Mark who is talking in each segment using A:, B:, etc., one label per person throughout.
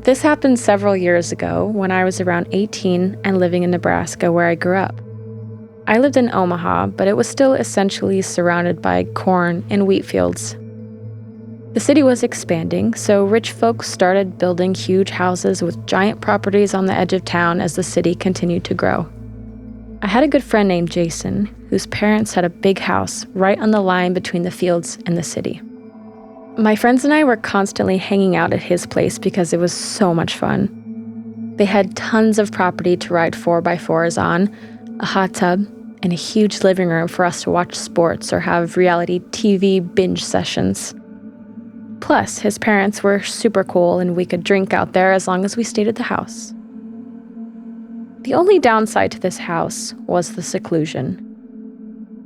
A: This happened several years ago when I was around 18 and living in Nebraska where I grew up. I lived in Omaha, but it was still essentially surrounded by corn and wheat fields. The city was expanding, so rich folks started building huge houses with giant properties on the edge of town as the city continued to grow. I had a good friend named Jason, whose parents had a big house right on the line between the fields and the city. My friends and I were constantly hanging out at his place because it was so much fun. They had tons of property to ride 4x4s on, a hot tub, and a huge living room for us to watch sports or have reality TV binge sessions. Plus, his parents were super cool and we could drink out there as long as we stayed at the house. The only downside to this house was the seclusion.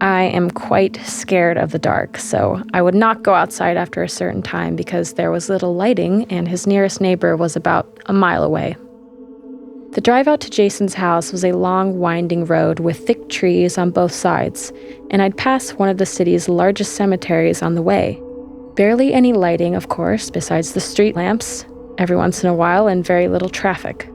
A: I am quite scared of the dark, so I would not go outside after a certain time because there was little lighting and his nearest neighbor was about a mile away. The drive out to Jason's house was a long, winding road with thick trees on both sides, and I'd pass one of the city's largest cemeteries on the way. Barely any lighting, of course, besides the street lamps, every once in a while, and very little traffic.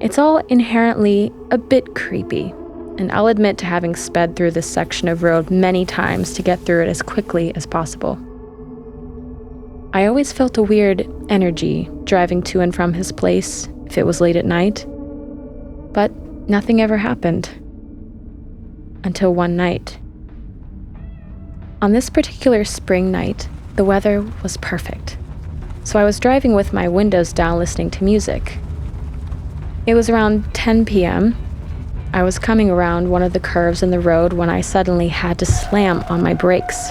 A: It's all inherently a bit creepy, and I'll admit to having sped through this section of road many times to get through it as quickly as possible. I always felt a weird energy driving to and from his place if it was late at night, but nothing ever happened. Until one night. On this particular spring night, the weather was perfect, so I was driving with my windows down listening to music. It was around 10 p.m. I was coming around one of the curves in the road when I suddenly had to slam on my brakes.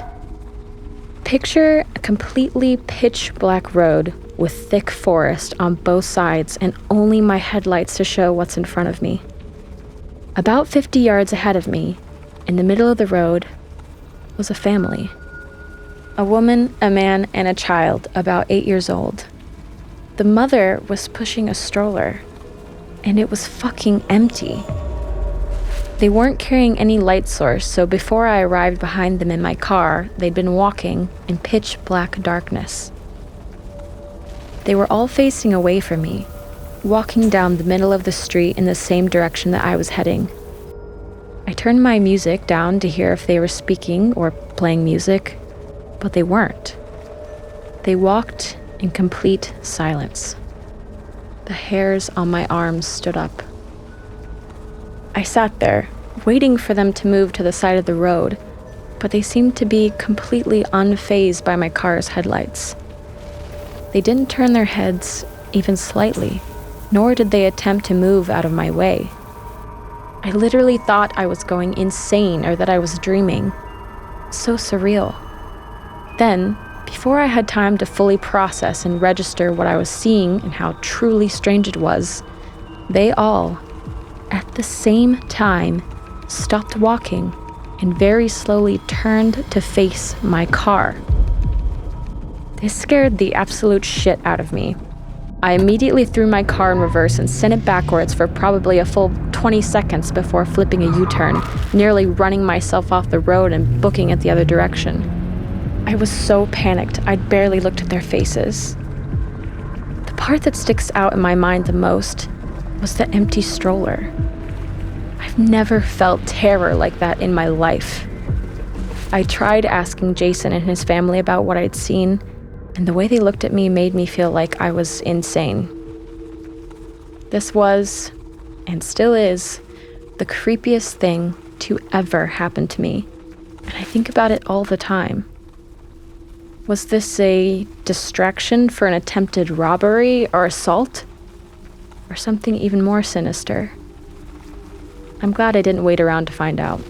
A: Picture a completely pitch black road with thick forest on both sides and only my headlights to show what's in front of me. About 50 yards ahead of me, in the middle of the road, was a family. A woman, a man, and a child about 8 years old. The mother was pushing a stroller, and it was fucking empty. They weren't carrying any light source, so before I arrived behind them in my car, they'd been walking in pitch black darkness. They were all facing away from me, walking down the middle of the street in the same direction that I was heading. I turned my music down to hear if they were speaking or playing music, but they weren't. They walked in complete silence. The hairs on my arms stood up. I sat there, waiting for them to move to the side of the road, but they seemed to be completely unfazed by my car's headlights. They didn't turn their heads even slightly, nor did they attempt to move out of my way. I literally thought I was going insane or that I was dreaming. So surreal. Then, before I had time to fully process and register what I was seeing and how truly strange it was, they all, at the same time, stopped walking and very slowly turned to face my car. This scared the absolute shit out of me. I immediately threw my car in reverse and sent it backwards for probably a full 20 seconds before flipping a U-turn, nearly running myself off the road and booking it the other direction. I was so panicked, I'd barely looked at their faces. The part that sticks out in my mind the most was the empty stroller. I've never felt terror like that in my life. I tried asking Jason and his family about what I'd seen, and the way they looked at me made me feel like I was insane. This was, and still is, the creepiest thing to ever happen to me, and I think about it all the time. Was this a distraction for an attempted robbery or assault? Or something even more sinister? I'm glad I didn't wait around to find out.